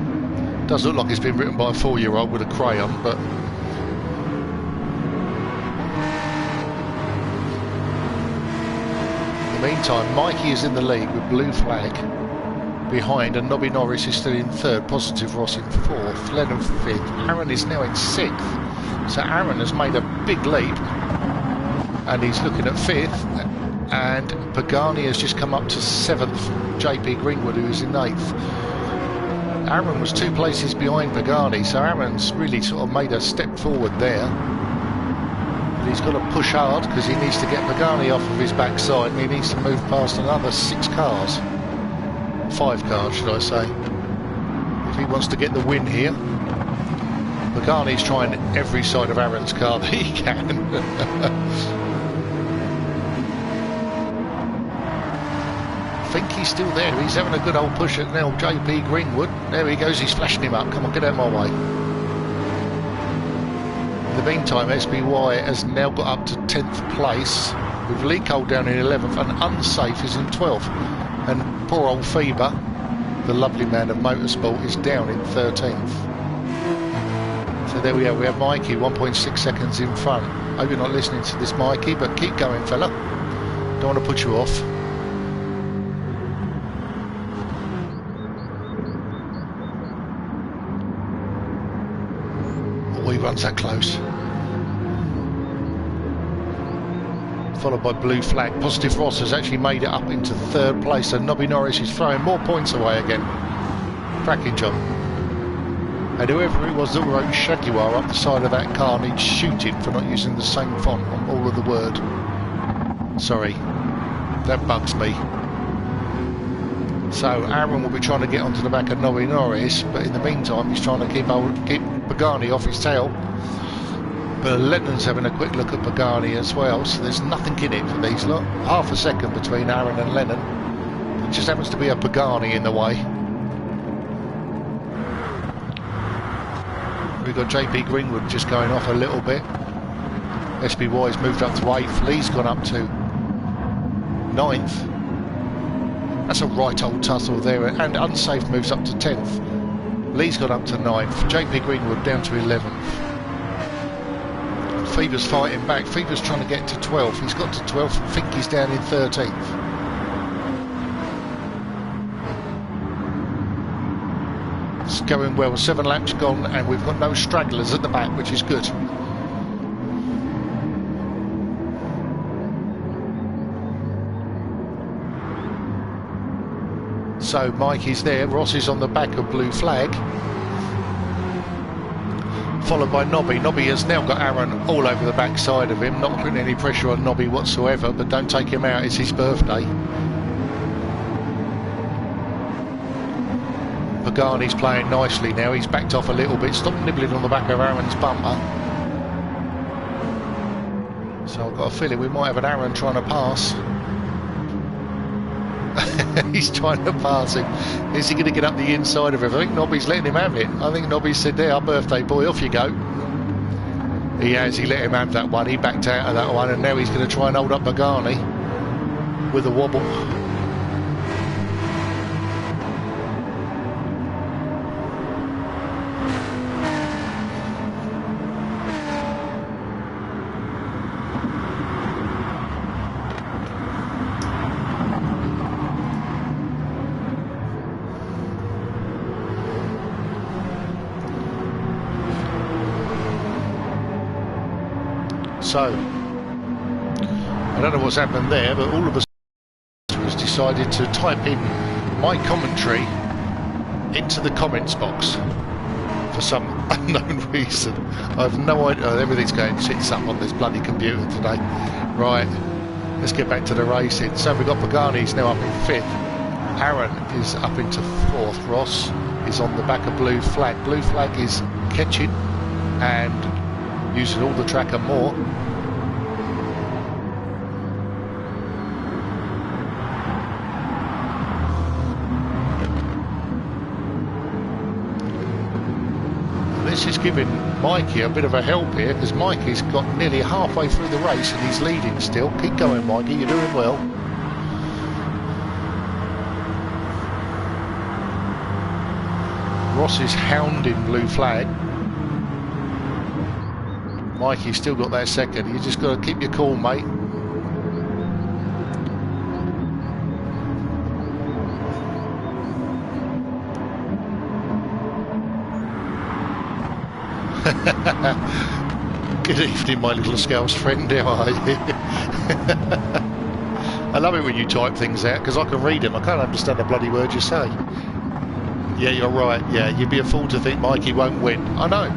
Does look like it's been written by a 4-year-old with a crayon, but in the meantime, Mikey is in the lead with blue flag behind, and Nobby Norris is still in 3rd. Positive Ross in 4th. Lennon 5th. Aaron is now in 6th. So Aaron has made a big leap, and he's looking at 5th. And Pagani has just come up to 7th. JP Greenwood, who is in 8th. Aaron was 2 places behind Pagani, so Aaron's really sort of made a step forward there. But he's got to push hard because he needs to get Pagani off of his backside, and he needs to move past another 6 cars. 5 cars, should I say, if he wants to get the win here. Pagani's trying every side of Aaron's car that he can. think he's still there. He's having a good old push at now JP Greenwood. There he goes, he's flashing him up. Come on, get out of my way. In the meantime, SBY has now got up to 10th place, with Lee Cole down in 11th, and Unsafe is in 12th. And poor old Feber, the lovely man of motorsport, is down in 13th. So there we are, we have Mikey 1.6 seconds in front. Hope you're not listening to this, Mikey, but keep going, fella. Don't want to put you off. Oh, he runs that close. Followed by Blue Flag. Positive Ross has actually made it up into 3rd place, so Nobby Norris is throwing more points away again. Cracking job. And whoever it was that wrote Jaguar up the side of that car needs shooting for not using the same font on all of the word. Sorry, that bugs me. So Aaron will be trying to get onto the back of Nobby Norris, but in the meantime he's trying to keep Pagani off his tail. But Lennon's having a quick look at Pagani as well, so there's nothing in it for these lot. Half a second between Aaron and Lennon. It just happens to be a Pagani in the way. We've got JP Greenwood just going off a little bit. SBY's moved up to 8th. Lee's gone up to 9th. That's a right old tussle there. And Unsafe moves up to 10th. Lee's gone up to 9th. JP Greenwood down to 11th. Fever's fighting back. Fever's trying to get to 12th. He's got to 12th. I think he's down in 13th. It's going well. 7 laps gone, and we've got no stragglers at the back, which is good. So Mike is there. Ross is on the back of Blue Flag, followed by Nobby. Nobby has now got Aaron all over the back side of him. Not putting any pressure on Nobby whatsoever, but don't take him out. It's his birthday. Pagani's playing nicely now. He's backed off a little bit. Stop nibbling on the back of Aaron's bumper. So I've got a feeling we might have an Aaron trying to pass. He's trying to pass him. Is he going to get up the inside of him? I think Nobby's letting him have it. I think Nobby said, there, our birthday boy, off you go. He has. He let him have that one. He backed out of that one, and now he's going to try and hold up Pagani with a wobble. So, I don't know what's happened there, but all of a sudden was decided to type in my commentary into the comments box for some unknown reason. I have no idea. Everything's going tits up on this bloody computer today. Right, let's get back to the racing. So we've got Pagani's now up in 5th. Aaron is up into 4th. Ross is on the back of Blue Flag. Blue Flag is catching and using all the track and more. This is giving Mikey a bit of a help here, because Mikey's got nearly halfway through the race and he's leading still. Keep going, Mikey, you're doing well. Ross is hounding Blue Flag. Mikey's still got that second. You just got to keep your cool, mate. Good evening, my little Scouse friend. How are you? I love it when you type things out, because I can read them. I can't understand a bloody word you say. Yeah, you're right. Yeah, you'd be a fool to think Mikey won't win. I know.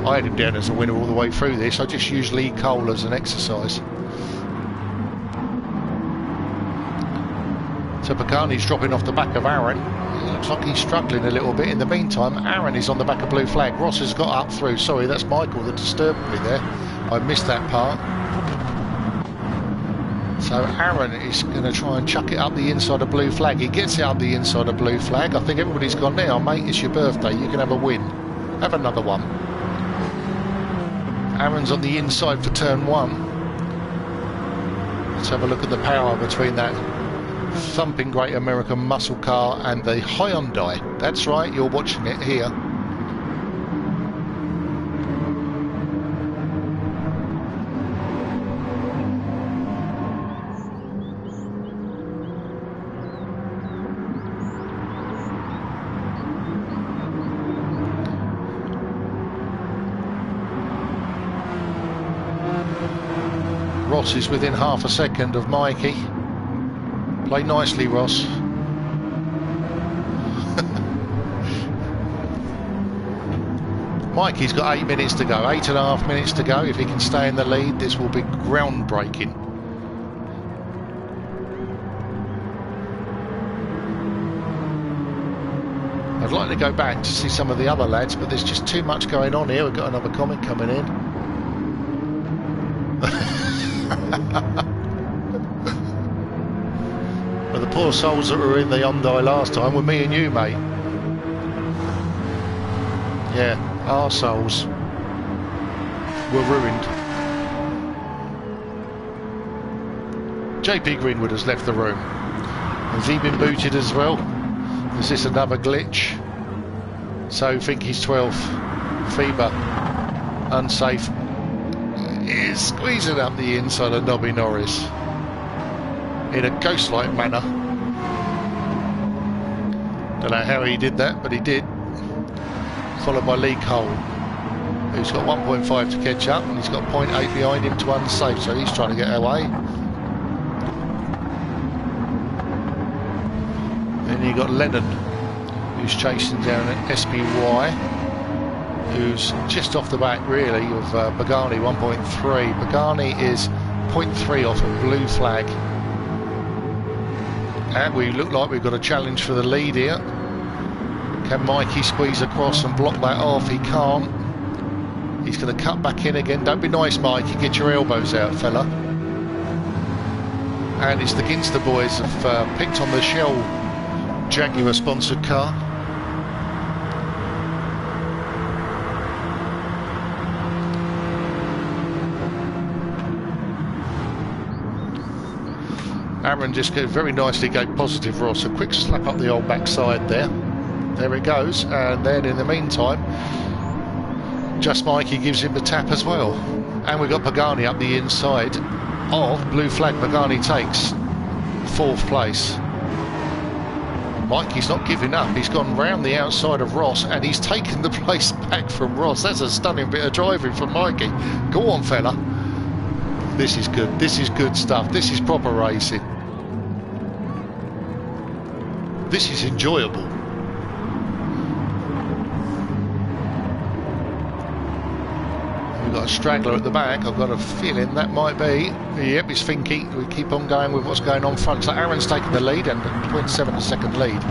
I had him down as a winner all the way through this. I just use Lee Cole as an exercise. So Pagani's dropping off the back of Aaron. It looks like he's struggling a little bit. In the meantime, Aaron is on the back of Blue Flag. Ross has got up through. Sorry, that's Michael that disturbed me there. I missed that part. So Aaron is going to try and chuck it up the inside of blue flag. He gets it up the inside of blue flag. I think everybody's gone, now mate, it's your birthday, you can have a win. Have another one. Aaron's on the inside for turn 1. Let's have a look at the power between that thumping great American muscle car and the Hyundai. That's right, you're watching it here. Ross is within half a second of Mikey. Play nicely, Ross. Mikey's got 8 minutes to go, 8.5 minutes to go. If he can stay in the lead, this will be groundbreaking. I'd like to go back to see some of the other lads, but there's just too much going on here. We've got another comment coming in. Well, the poor souls that were in the Hyundai last time were me and you, mate. Yeah, our souls were ruined. JP Greenwood has left the room. Has he been booted as well? Is this another glitch? So think he's 12th. FIBA unsafe. Is squeezing up the inside of Nobby Norris in a ghost-like manner. Don't know how he did that, but he did. Followed by Lee Cole, who's got 1.5 to catch up, and he's got 0.8 behind him to unsafe, so he's trying to get away. Then you got Lennon, who's chasing down at SBY, who's just off the back really of Pagani, 1.3. Pagani is 0.3 off of blue flag. And we look like we've got a challenge for the lead here. Can Mikey squeeze across and block that off? He can't. He's going to cut back in again. Don't be nice, Mikey. Get your elbows out, fella. And it's the Ginster boys have picked on the Shell Jaguar sponsored car. Aaron just very nicely gave positive Ross a quick slap up the old backside there. There it goes, and then in the meantime, Just Mikey gives him the tap as well. And we've got Pagani up the inside of blue flag. Pagani takes 4th place. Mikey's not giving up. He's gone round the outside of Ross and he's taken the place back from Ross. That's a stunning bit of driving from Mikey. Go on, fella. This is good. This is good stuff. This is proper racing. This is enjoyable. We've got a straggler at the back. I've got a feeling that might be. Yep, it's Finky. We keep on going with what's going on front. So Aaron's taking the lead and 0.7 a second lead.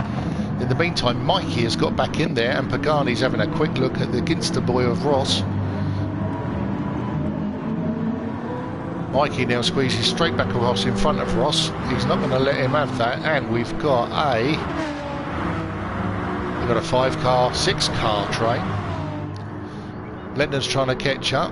In the meantime, Mikey has got back in there and Pagani's having a quick look at the Ginster boy of Ross. Mikey now squeezes straight back across in front of Ross. He's not going to let him have that. And we've got a 5-car, 6-car train. Lenton's trying to catch up.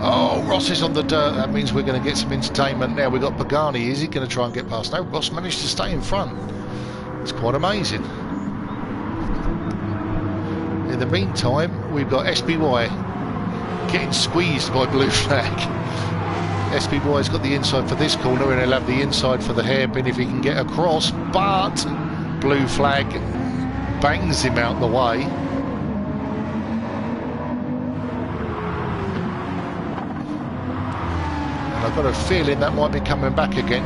Oh, Ross is on the dirt. That means we're going to get some entertainment now. We've got Pagani. Is he going to try and get past? No, Ross managed to stay in front. It's quite amazing. In the meantime, we've got SBY getting squeezed by blue flag. SBY's got the inside for this corner and he'll have the inside for the hairpin if he can get across, but blue flag bangs him out the way. And I've got a feeling that might be coming back again.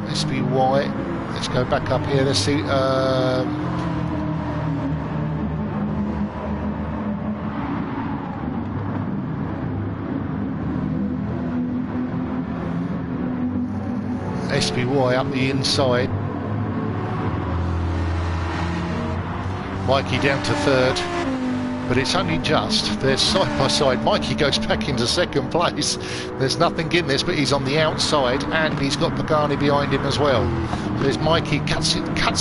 SBY, let's go back up here, let's see. SBY up the inside. Mikey down to third, but it's only just. They're side by side. Mikey goes back into second place. There's nothing in this, but he's on the outside, and he's got Pagani behind him as well. There's Mikey, cuts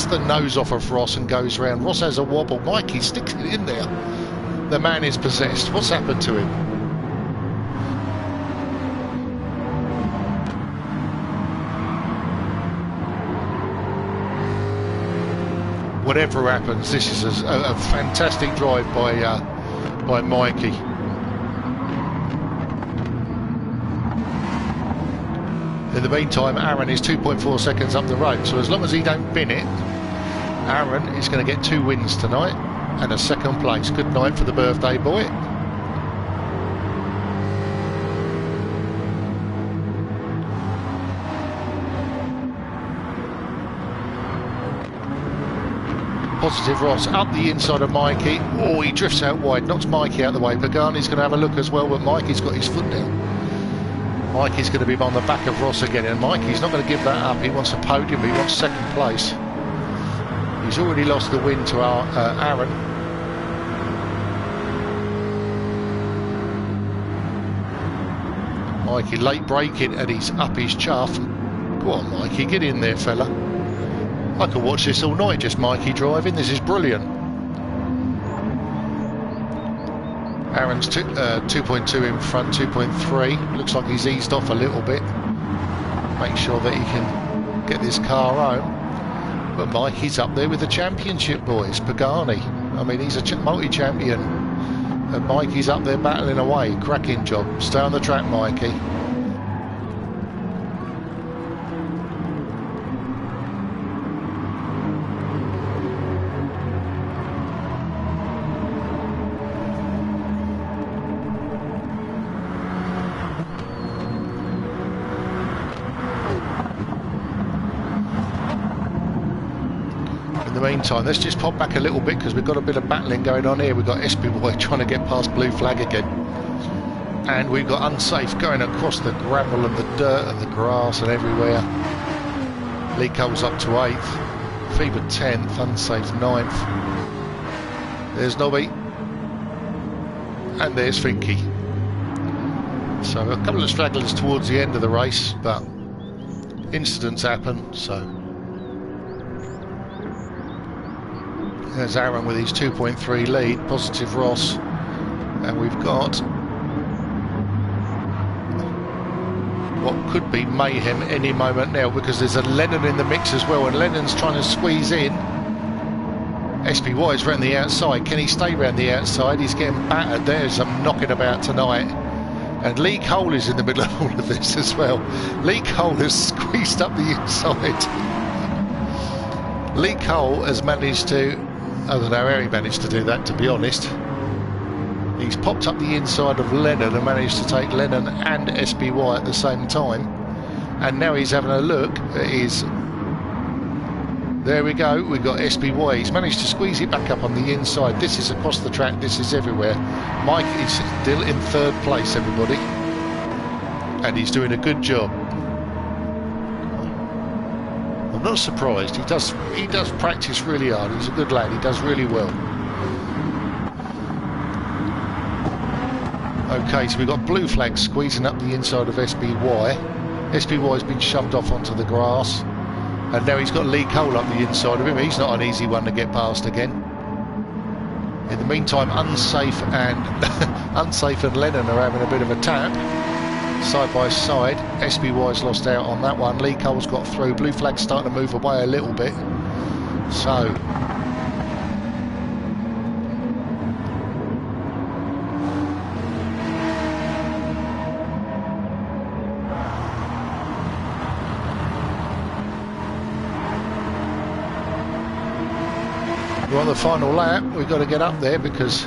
the nose off of Ross and goes round. Ross has a wobble. Mikey sticks it in there. The man is possessed. What's happened to him? Whatever happens, this is a fantastic drive by Mikey. In the meantime, Aaron is 2.4 seconds up the road, so as long as he don't bin it, Aaron is going to get 2 wins tonight and a second place. Good night for the birthday boy. Positive Ross up the inside of Mikey. Oh, he drifts out wide, knocks Mikey out of the way. Pagani's going to have a look as well, but Mikey's got his foot down. Mikey's going to be on the back of Ross again, and Mikey's not going to give that up. He wants a podium, he wants second place. He's already lost the win to our Aaron. Mikey late braking, and he's up his chuff. Go on, Mikey, get in there, fella. I could watch this all night, just Mikey driving. This is brilliant. Aaron's 2.2 in front, 2.3. Looks like he's eased off a little bit. Make sure that he can get this car home. But Mikey's up there with the championship boys, Pagani. I mean, he's a multi-champion. And Mikey's up there battling away. Cracking job. Stay on the track, Mikey. Meantime, let's just pop back a little bit because we've got a bit of battling going on here. We've got SPY trying to get past blue flag again, and we've got Unsafe going across the gravel and the dirt and the grass and everywhere. Lee Cole's up to 8th, Fever 10th, Unsafe 9th. There's Nobby, and there's Finky. So a couple of stragglers towards the end of the race, but incidents happen, so there's Aaron with his 2.3 lead, Positive Ross, and we've got what could be mayhem any moment now because there's a Lennon in the mix as well, and Lennon's trying to squeeze in. SPY's round the outside. Can he stay round the outside? He's getting battered. There's some knocking about tonight. And Lee Cole is in the middle of all of this as well. Lee Cole has squeezed up the inside. Lee Cole has managed to, I don't know how he managed to do that, to be honest. He's popped up the inside of Lennon and managed to take Lennon and SPY at the same time. And now he's having a look at his... There we go, we've got SPY. He's managed to squeeze it back up on the inside. This is across the track, this is everywhere. Mike is still in third place, everybody. And he's doing a good job. I'm not surprised. He does practice really hard. He's a good lad. He does really well. Okay, so we've got blue flag squeezing up the inside of SPY. SPY's been shoved off onto the grass, and now he's got Lee Cole up the inside of him. He's not an easy one to get past again. In the meantime, Unsafe and Lennon are having a bit of a tap. Side by side, SPY's lost out on that one. Lee Cole's got through. Blue flag's starting to move away a little bit. So we're on the final lap. We've got to get up there because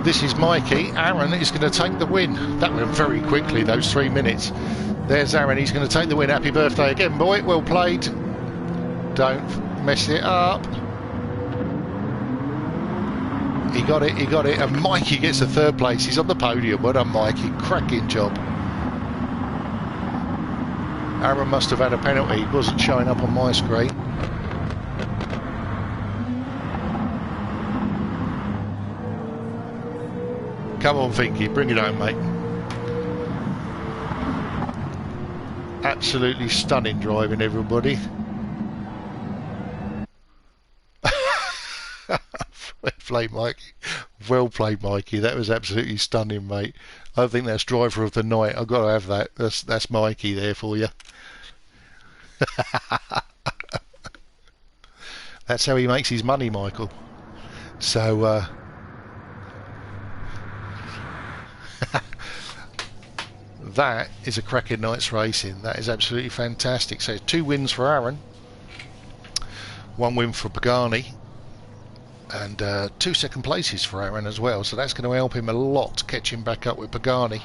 this is Mikey. Aaron is going to take the win. That went very quickly, those 3 minutes. There's Aaron, he's going to take the win. Happy birthday again, boy. Well played. Don't mess it up. He got it, he got it. And Mikey gets the third place. He's on the podium. Well done, Mikey. Cracking job. Aaron must have had a penalty. It wasn't showing up on my screen. Come on, Finky, bring it home, mate. Absolutely stunning driving, everybody. Well played, Mikey. Well played, Mikey. That was absolutely stunning, mate. I think that's driver of the night. I've got to have that. That's Mikey there for you. That's how he makes his money, Michael. So, that is a cracking night's racing. That is absolutely fantastic. So, 2 wins for Aaron, 1 win for Pagani, and 2 second places for Aaron as well. So that's going to help him a lot, catching back up with Pagani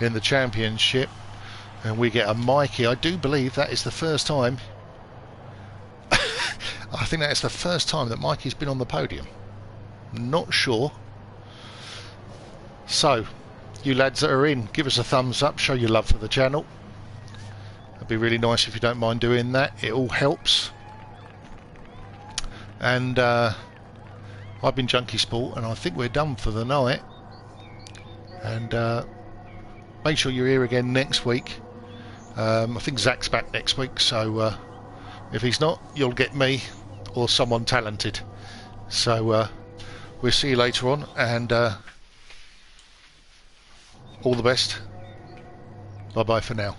in the championship. And we get a Mikey. I do believe that is the first time. I think that is the first time that Mikey's been on the podium. Not sure. So, you lads that are in, give us a thumbs up, show your love for the channel. It'd be really nice if you don't mind doing that. It all helps. And I've been Junkie Sport, and I think we're done for the night. And make sure you're here again next week. I think Zach's back next week, so if he's not, you'll get me or someone talented. So we'll see you later on, and all the best. Bye bye for now.